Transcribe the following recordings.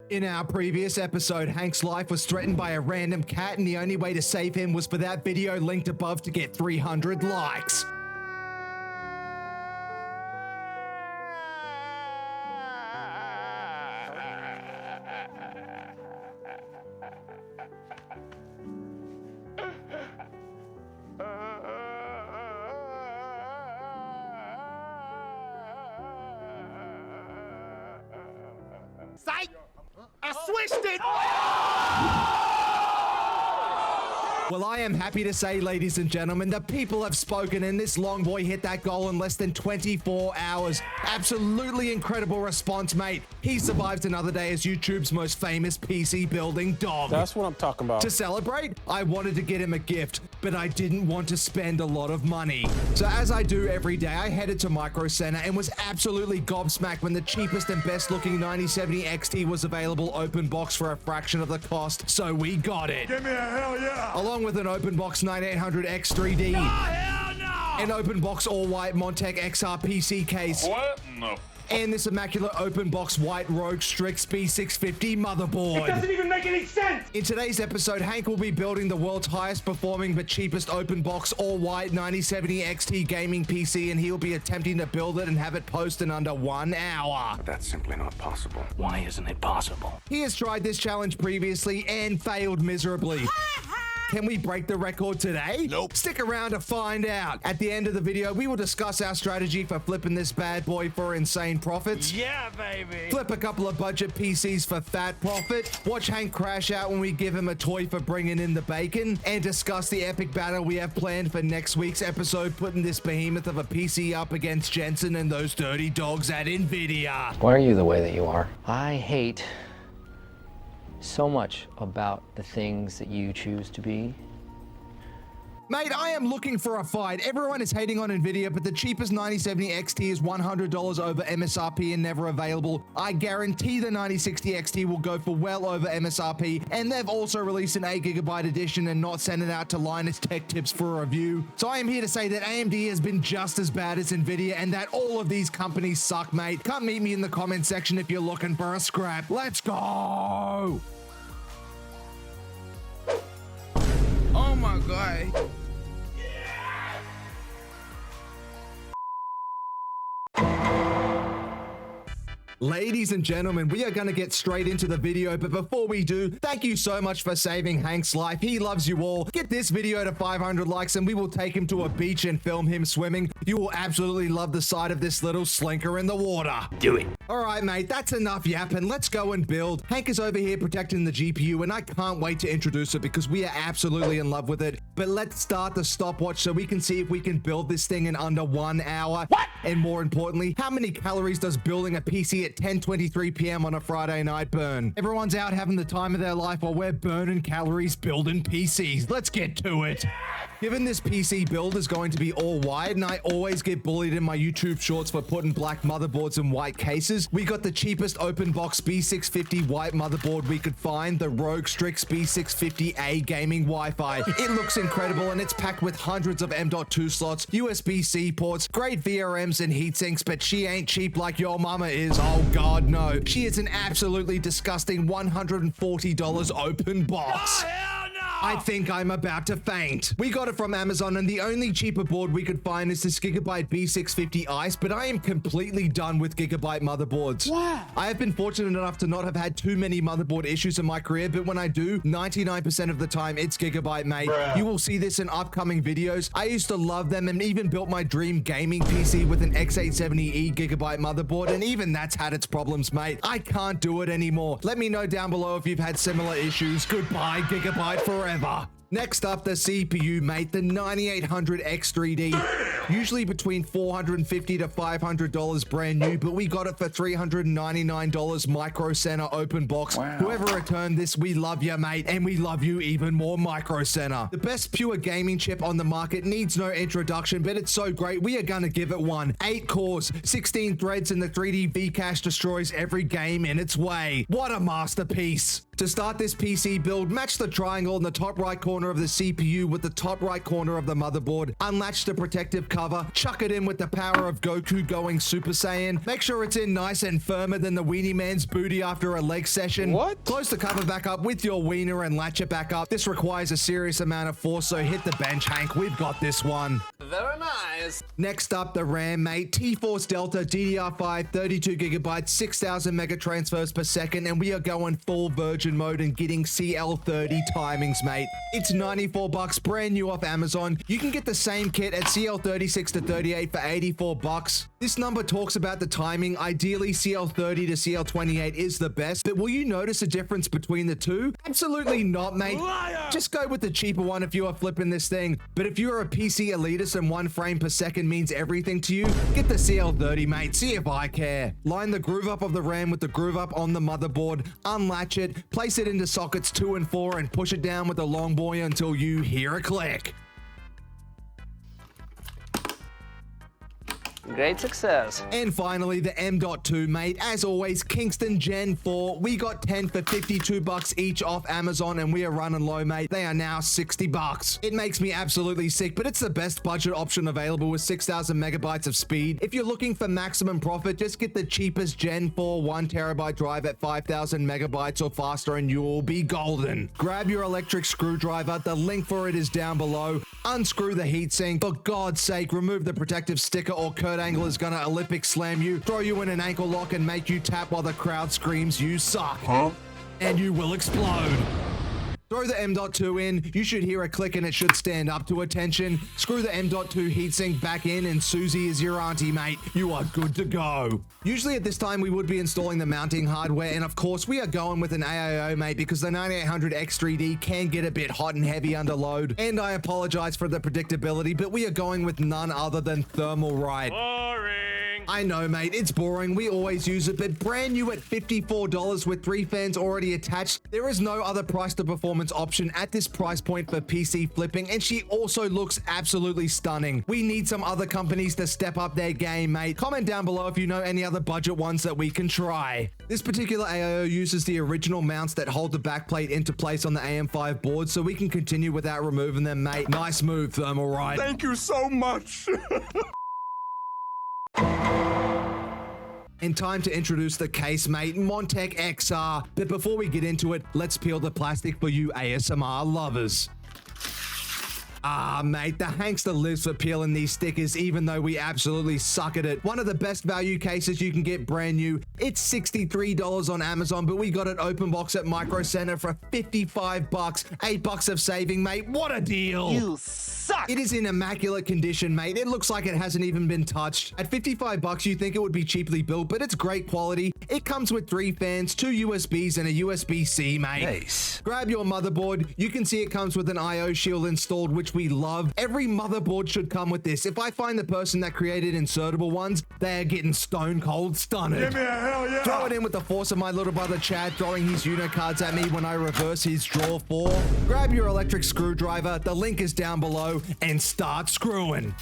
In our previous episode, Hank's life was threatened by a random cat, and the only way to save him was for that video linked above to get 300 likes. Psych! I switched it! Well, I am happy to say, ladies and gentlemen, the people have spoken, and this long boy hit that goal in less than 24 hours. Absolutely incredible response, mate. He survived another day as YouTube's most famous PC building dog. That's what I'm talking about. To celebrate, I wanted to get him a gift, but I didn't want to spend a lot of money. So as I do every day, I headed to Micro Center and was absolutely gobsmacked when the cheapest and best looking 9070 XT was available open box for a fraction of the cost, so we got it. Give me a hell yeah! Along with an open box 9800X 3D. Oh, hell no! An open box all-white Montec XR PC case. What? No. And this immaculate open box white Rogue Strix B650 motherboard. It doesn't even make any sense! In today's episode, Hank will be building the world's highest performing but cheapest open box all-white 9070 XT gaming PC, and he'll be attempting to build it and have it post in under 1 hour. That's simply not possible. Why isn't it possible? He has tried this challenge previously and failed miserably. Can we break the record today? Nope. Stick around to find out. At the end of the video, we will discuss our strategy for flipping this bad boy for insane profits. Yeah, baby! Flip a couple of budget PCs for fat profit. Watch Hank crash out when we give him a toy for bringing in the bacon. And discuss the epic battle we have planned for next week's episode, putting this behemoth of a PC up against Jensen and those dirty dogs at Nvidia. Why are you the way that you are? I hate so much about the things that you choose to be. Mate, I am looking for a fight. Everyone is hating on Nvidia, but the cheapest 9070 XT is $100 over MSRP and never available. I guarantee the 9060 XT will go for well over MSRP, and they've also released an 8GB edition and not sent it out to Linus Tech Tips for a review. So I am here to say that AMD has been just as bad as Nvidia and that all of these companies suck, mate. Come meet me in the comment section if you're looking for a scrap. Let's go! Oh my god. Ladies and gentlemen, we are going to get straight into the video, but before we do, thank you so much for saving Hank's life. He loves you all. Get this video to 500 likes and we will take him to a beach and film him swimming. You will absolutely love the sight of this little slinker in the water. Do it. All right, mate, that's enough yapping. Let's go and build. Hank is over here protecting the GPU, and I can't wait to introduce it because we are absolutely in love with it. But let's start the stopwatch so we can see if we can build this thing in under 1 hour. What? And more importantly, how many calories does building a PC at 10:23 p.m. on a Friday night burn? Everyone's out having the time of their life while we're burning calories building PCs. Let's get to it. Given this PC build is going to be all white, and I always get bullied in my YouTube shorts for putting black motherboards in white cases, we got the cheapest open box B650 white motherboard we could find, the Rogue Strix B650A gaming Wi-Fi. It looks incredible and it's packed with hundreds of M.2 slots, USB-C ports, great VRMs and heatsinks, but she ain't cheap like your mama is. Oh god, no. She is an absolutely disgusting $140 open box. I think I'm about to faint. We got it from Amazon, and the only cheaper board we could find is this Gigabyte B650 Ice, but I am completely done with Gigabyte motherboards. Wow. I have been fortunate enough to not have had too many motherboard issues in my career, but when I do, 99% of the time, it's Gigabyte, mate. Bruh. You will see this in upcoming videos. I used to love them and even built my dream gaming PC with an X870E Gigabyte motherboard, and even that's had its problems, mate. I can't do it anymore. Let me know down below if you've had similar issues. Goodbye, Gigabyte forever. Next up, the CPU, mate, the 9800X3D. Usually between $450 to $500 brand new, but we got it for $399 Micro Center open box. Wow. Whoever returned this, we love you, mate, and we love you even more, Micro Center. The best pure gaming chip on the market needs no introduction, but it's so great, we are gonna give it one. 8 cores, 16 threads, and the 3D V-Cache destroys every game in its way. What a masterpiece. To start this PC build, match the triangle in the top right corner of the CPU with the top right corner of the motherboard, unlatch the protective cover, chuck it in with the power of Goku going Super Saiyan, make sure it's in nice and firmer than the weenie man's booty after a leg session. What? Close the cover back up with your wiener and latch it back up. This requires a serious amount of force, so hit the bench, Hank. We've got this one. Very nice. Next up, the RAM, mate. T-Force Delta DDR5, 32 gigabytes, 6,000 mega transfers per second, and we are going full virgin mode and getting CL30 timings, mate. It's $94, brand new off Amazon. You can get the same kit at CL36 to 38 for $84. This number talks about the timing. Ideally, CL30 to CL28 is the best, but will you notice a difference between the two? Absolutely not, mate. Liar! Just go with the cheaper one if you are flipping this thing. But if you're a PC elitist and 1 frame per second means everything to you, get the CL30, mate. See if I care. Line the groove up of the RAM with the groove up on the motherboard, unlatch it, place it into sockets 2 and 4, and push it down with the long boy until you hear a click. Great success. And finally, the M.2, mate. As always, Kingston Gen 4. We got 10 for $52 each off Amazon, and we are running low, mate. They are now $60. It makes me absolutely sick, but it's the best budget option available with 6,000 megabytes of speed. If you're looking for maximum profit, just get the cheapest Gen 4 1 terabyte drive at 5,000 megabytes or faster, and you'll be golden. Grab your electric screwdriver. The link for it is down below. Unscrew the heatsink. For God's sake, remove the protective sticker or Kurt Angle is gonna Olympic slam you, throw you in an ankle lock, and make you tap while the crowd screams you suck. And you will explode. Throw the M.2 in, you should hear a click and it should stand up to attention. Screw the M.2 heatsink back in and Susie is your auntie, mate. You are good to go. Usually at this time we would be installing the mounting hardware, and of course we are going with an AIO, mate, because the 9800 X3D can get a bit hot and heavy under load. And I apologize for the predictability, but we are going with none other than Thermalright. Boring. I know, mate, it's boring. We always use it, but brand new at $54 with 3 fans already attached. There is no other price to performance option at this price point for PC flipping, and she also looks absolutely stunning. We need some other companies to step up their game, mate. Comment down below if you know any other budget ones that we can try. This particular AIO uses the original mounts that hold the backplate into place on the AM5 board, so we can continue without removing them, mate. Nice move, Thermalright. Thank you so much. And time to introduce the case, mate, Montec XR. But before we get into it, let's peel the plastic for you ASMR lovers. Ah, mate, the Hankster lives for peeling these stickers, even though we absolutely suck at it. One of the best value cases you can get brand new. It's $63 on Amazon, but we got it open box at Micro Center for $55. $8 of saving, mate. What a deal. You suck. It is in immaculate condition, mate. It looks like it hasn't even been touched. At $55, you think it would be cheaply built, but it's great quality. It comes with 3 fans, 2 USBs, and a USB-C, mate. Nice. Grab your motherboard. You can see it comes with an IO shield installed, which we love. Every motherboard should come with this. If I find the person that created insertable ones, they're getting stone cold stunned. Give me a hell yeah. Throw it in with the force of my little brother Chad throwing his Uno cards at me when I reverse his draw 4. Grab your electric screwdriver. The link is down below, and start screwing.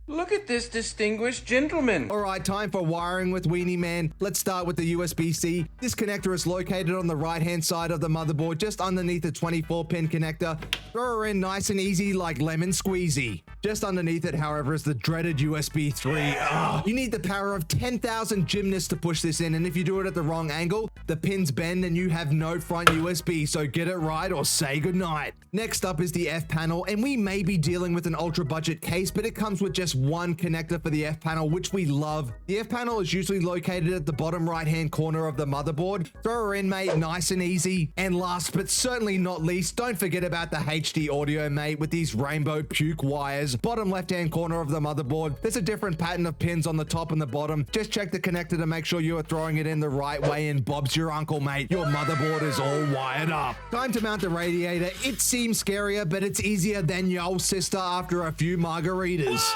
Look at this distinguished gentleman. All right, time for wiring with Weenie Man. Let's start with the USB-C. This connector is located on the right-hand side of the motherboard, just underneath the 24-pin connector. Throw her in nice and easy like lemon squeezy. Just underneath it, however, is the dreaded USB 3. Ugh. You need the power of 10,000 gymnasts to push this in, and if you do it at the wrong angle, the pins bend and you have no front USB, so get it right or say goodnight. Next up is the F panel, and we may be dealing with an ultra budget case, but it comes with just one connector for the F panel, which we love. The F panel is usually located at the bottom right-hand corner of the motherboard. Throw her in, mate, nice and easy. And last but certainly not least, don't forget about the HD audio, mate, with these rainbow puke wires. Bottom left-hand corner of the motherboard. There's a different pattern of pins on the top and the bottom. Just check the connector to make sure you are throwing it in the right way, and Bob's your uncle, mate. Your motherboard is all wired up. Time to mount the radiator. It seems scarier, but it's easier than yo sister after a few margaritas.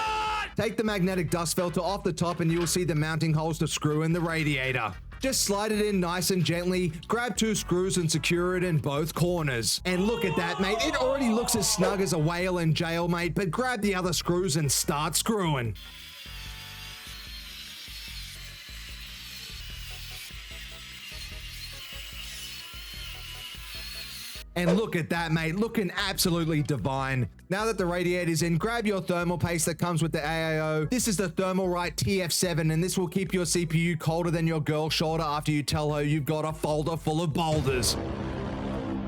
Take the magnetic dust filter off the top and you'll see the mounting holes to screw in the radiator. Just slide it in nice and gently, grab 2 screws and secure it in both corners. And look at that, mate. It already looks as snug as a whale in jail, mate, but grab the other screws and start screwing. And look at that, mate, looking absolutely divine. Now that the radiator's in, grab your thermal paste that comes with the AIO. This is the Thermalright TF7, and this will keep your CPU colder than your girl's shoulder after you tell her you've got a folder full of boulders.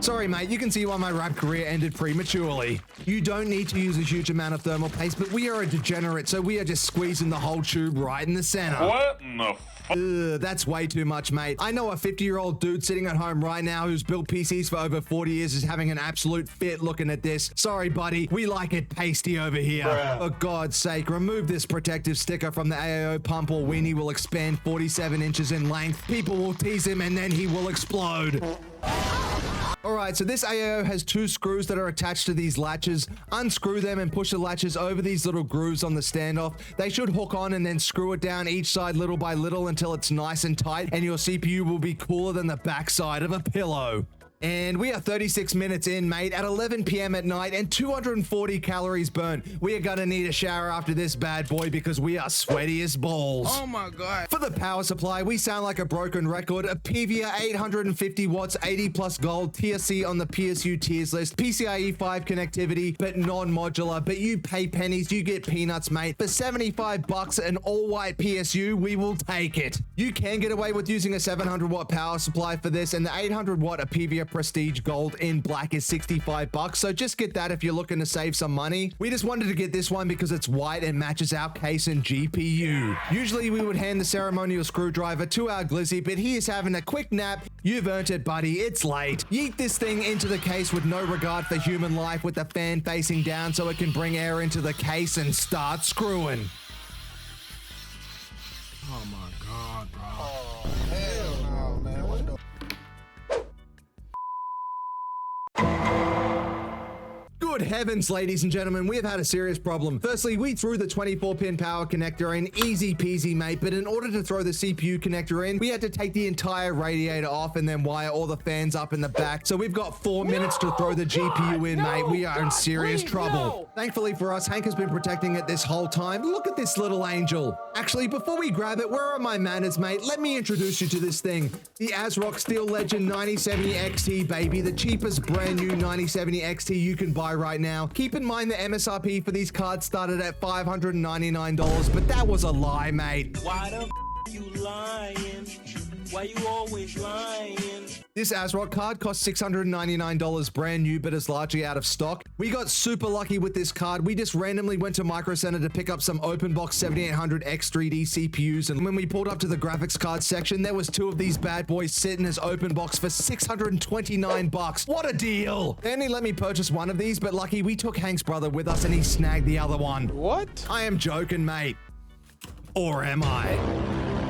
Sorry, mate, you can see why my rap career ended prematurely. You don't need to use a huge amount of thermal paste, but we are a degenerate, so we are just squeezing the whole tube right in the center. What in the That's way too much, mate. I know a 50-year-old dude sitting at home right now who's built PCs for over 40 years is having an absolute fit looking at this. Sorry, buddy. We like it pasty over here. Bruh. For God's sake, remove this protective sticker from the AIO pump or weenie will expand 47 inches in length. People will tease him and then he will explode. Alright, so this AIO has two screws that are attached to these latches. Unscrew them and push the latches over these little grooves on the standoff. They should hook on and then screw it down each side little by little until it's nice and tight, and your CPU will be cooler than the backside of a pillow. And we are 36 minutes in, mate, at 11 p.m. at night and 240 calories burnt. We are gonna need a shower after this bad boy because we are sweaty as balls. Oh my god. For the power supply, we sound like a broken record. A PVA 850 watts, 80 plus gold, tier C on the PSU tiers list, PCIe 5 connectivity, but non-modular. But you pay pennies, you get peanuts, mate. For 75 bucks, an all-white PSU, we will take it. You can get away with using a 700 watt power supply for this, and the 800 watt, a PVA Prestige Gold in black is 65 bucks, so just get that if you're looking to save some money. We just wanted to get this one because it's white and matches our case and GPU. Usually we would hand the ceremonial screwdriver to our glizzy, but he is having a quick nap. You've earned it, buddy. It's late. Yeet this thing into the case with no regard for human life with the fan facing down so it can bring air into the case and start screwing. Oh my god, bro. Good heavens, ladies and gentlemen, we have had a serious problem. Firstly, we threw the 24-pin power connector in, easy peasy, mate, but in order to throw the CPU connector in, we had to take the entire radiator off and then wire all the fans up in the back. So we've got 4 minutes to throw the GPU in, mate. We are in serious trouble. Thankfully for us, Hank has been protecting it this whole time. Look at this little angel. Actually, before we grab it, where are my manners, mate? Let me introduce you to this thing. The ASRock Steel Legend 9070 XT, baby. The cheapest brand new 9070 XT you can buy right now. Keep in mind the MSRP for these cards started at $599, but that was a lie, mate. Why the you lying? Why you always lying? This ASRock card costs $699 brand new, but is largely out of stock. We got super lucky with this card. We just randomly went to Micro Center to pick up some OpenBox 7800 X3D CPUs, and when we pulled up to the graphics card section, there was 2 of these bad boys sitting as OpenBox for 629 bucks. What a deal! They only let me purchase one of these, but lucky we took Hank's brother with us and he snagged the other one. What? I am joking, mate. Or am I?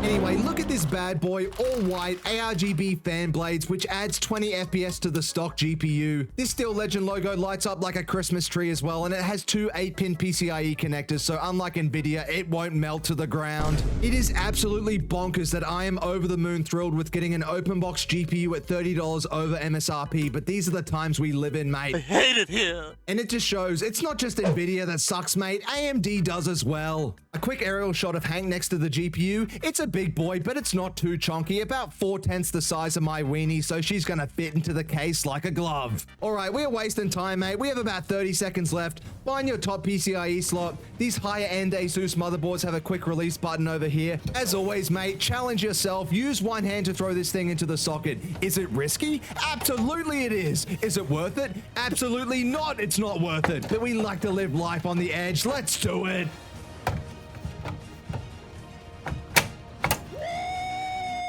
Anyway, look at this bad boy, all white, ARGB fan blades, which adds 20 FPS to the stock GPU. This Steel Legend logo lights up like a Christmas tree as well, and it has 2 8-pin PCIe connectors, so unlike Nvidia, it won't melt to the ground. It is absolutely bonkers that I am over the moon thrilled with getting an OpenBox GPU at $30 over MSRP, but these are the times we live in, mate. I hate it here. And it just shows, it's not just Nvidia that sucks, mate. AMD does as well. A quick aerial shot of Hank next to the GPU. It's a big boy, but it's not too chunky, about 4/10 the size of my weenie, so she's gonna fit into the case like a glove. Alright, we're wasting time, mate. We have about 30 seconds left. Find your top PCIe slot. These higher end Asus motherboards have a quick release button over here. As always, mate, challenge yourself. Use one hand to throw this thing into the socket. Is it risky? Absolutely it is. Is it worth it? Absolutely not. It's not worth it. But we like to live life on the edge. Let's do it.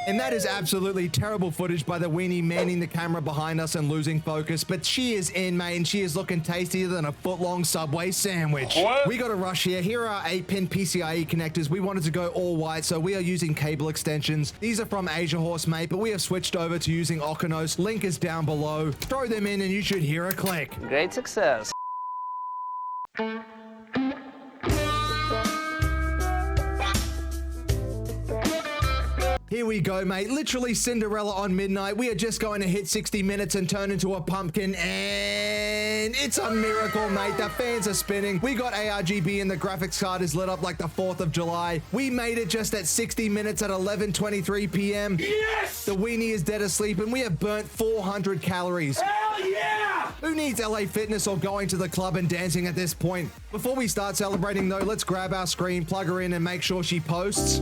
And that is absolutely terrible footage by the weenie manning the camera behind us and losing focus, but she is in, mate, and she is looking tastier than a foot-long Subway sandwich. What? We got a rush here. Here are our 8-pin PCIe connectors. We wanted to go all white, so we are using cable extensions. These are from Asia Horse, mate, but we have switched over to using Okinos. Link is down below. Throw them in and you should hear a click. Great success. Here we go, mate. Literally Cinderella on midnight. We are just going to hit 60 minutes and turn into a pumpkin, and it's a miracle, mate. The fans are spinning. We got ARGB and the graphics card is lit up like the 4th of July. We made it just at 60 minutes at 11:23 p.m. Yes! The weenie is dead asleep, and we have burnt 400 calories. Hell yeah! Who needs LA Fitness or going to the club and dancing at this point? Before we start celebrating though, let's grab our screen, plug her in and make sure she posts.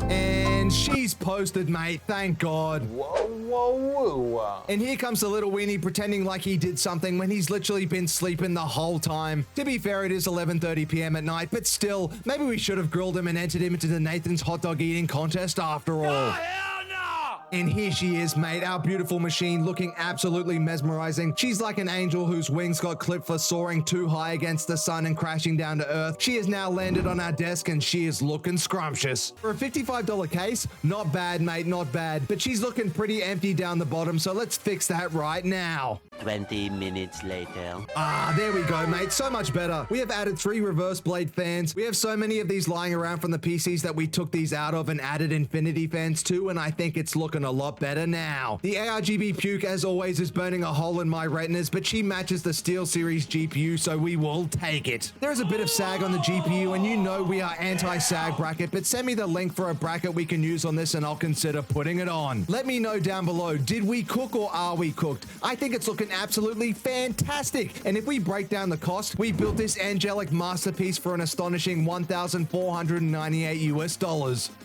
And she's posted, mate, thank God. Whoa, whoa, whoa. And here comes the little weenie pretending like he did something when he's literally been sleeping the whole time. To be fair, it is 11:30 p.m. at night, but still, maybe we should have grilled him and entered him into the Nathan's hot dog eating contest after all. And here she is, mate, our beautiful machine, looking absolutely mesmerizing. She's like an angel whose wings got clipped for soaring too high against the sun and crashing down to earth. She has now landed on our desk and she is looking scrumptious. For a $55 case, not bad, mate, not bad. But she's looking pretty empty down the bottom, so let's fix that right now. 20 minutes later. Ah, there we go, mate. So much better. We have added 3 reverse blade fans. We have so many of these lying around from the PCs that we took these out of and added infinity fans too, and I think it's looking a lot better now. The ARGB puke, as always, is burning a hole in my retinas, but she matches the SteelSeries GPU, so we will take it. There is a bit of sag on the GPU, and you know we are anti-sag bracket, but send me the link for a bracket we can use on this and I'll consider putting it on. Let me know down below, did we cook or are we cooked? I think it's looking absolutely fantastic. And if we break down the cost, we built this angelic masterpiece for an astonishing $1,498 US,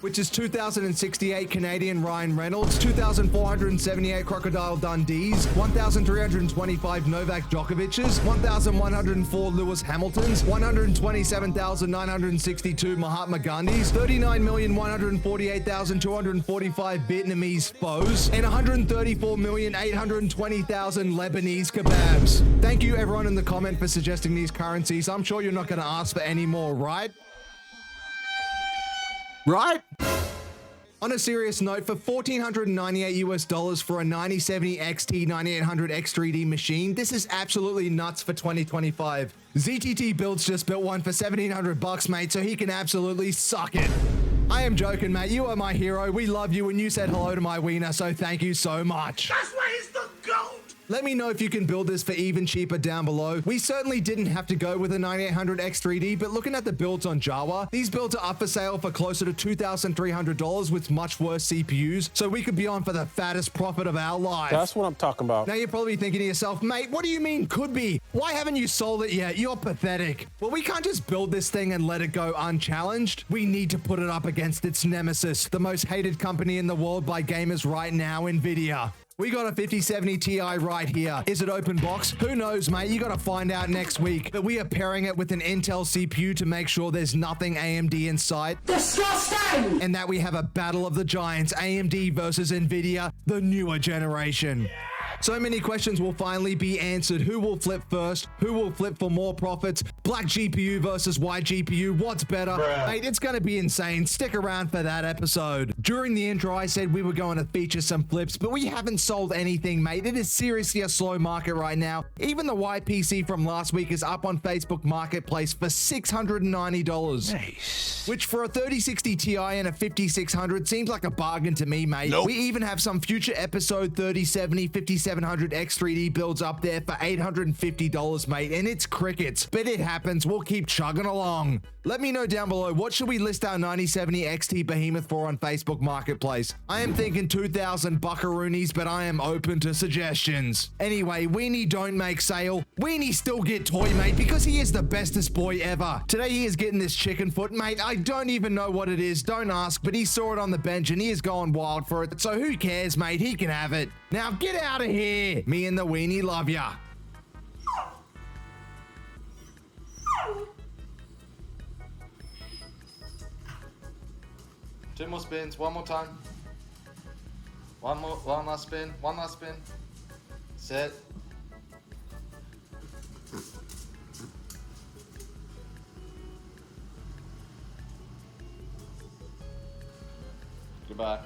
which is 2,068 Canadian Ryan Reynolds, 2,478 Crocodile Dundees, 1,325 Novak Djokovic's, 1,104 Lewis Hamilton's, 127,962 Mahatma Gandhi's, 39,148,245 Vietnamese pho's, and 134,820,000 Lebanese kebabs. Thank you everyone in the comment for suggesting these currencies. I'm sure you're not going to ask for any more, right? Right? On a serious note, for $1,498 for a 9070 XT 9800 X3D machine, this is absolutely nuts for 2025. ZTT Builds just built one for $1,700 mate, so he can absolutely suck it. I am joking, mate. You are my hero. We love you, and you said hello to my wiener, so thank you so much. That's why he's the GOAT! Let me know if you can build this for even cheaper down below. We certainly didn't have to go with a 9800 X3D, but looking at the builds on Java, these builds are up for sale for closer to $2,300 with much worse CPUs, so we could be on for the fattest profit of our lives. That's what I'm talking about. Now you're probably thinking to yourself, mate, what do you mean could be? Why haven't you sold it yet? You're pathetic. Well, we can't just build this thing and let it go unchallenged. We need to put it up against its nemesis, the most hated company in the world by gamers right now, Nvidia. We got a 5070 Ti right here. Is it open box? Who knows, mate? You gotta find out next week. But we are pairing it with an Intel CPU to make sure there's nothing AMD in sight. Disgusting! And that we have a battle of the giants, AMD versus Nvidia, the newer generation. So many questions will finally be answered. Who will flip first? Who will flip for more profits? Black GPU versus white GPU. What's better? Bruh. Mate, it's going to be insane. Stick around for that episode. During the intro, I said we were going to feature some flips, but we haven't sold anything, mate. It is seriously a slow market right now. Even the white PC from last week is up on Facebook Marketplace for $690. Nice. Which for a 3060 Ti and a 5600 seems like a bargain to me, mate. Nope. We even have some future episode 3070, 5700 X3D builds up there for $850, mate, and it's crickets, but it happens. We'll keep chugging along. Let me know down below, what should we list our 9070 XT behemoth for on Facebook Marketplace? I am thinking 2,000 buckaroonies, but I am open to suggestions. Anyway, Weenie don't make sale. Weenie still get toy, mate, because he is the bestest boy ever. Today he is getting this chicken foot, mate. I don't even know what it is. Don't ask, but he saw it on the bench and he is going wild for it. So who cares, mate? He can have it. Now get out of here. Me and the Weenie love ya. Two more spins, one more time. One last spin, one last spin. Set. Goodbye.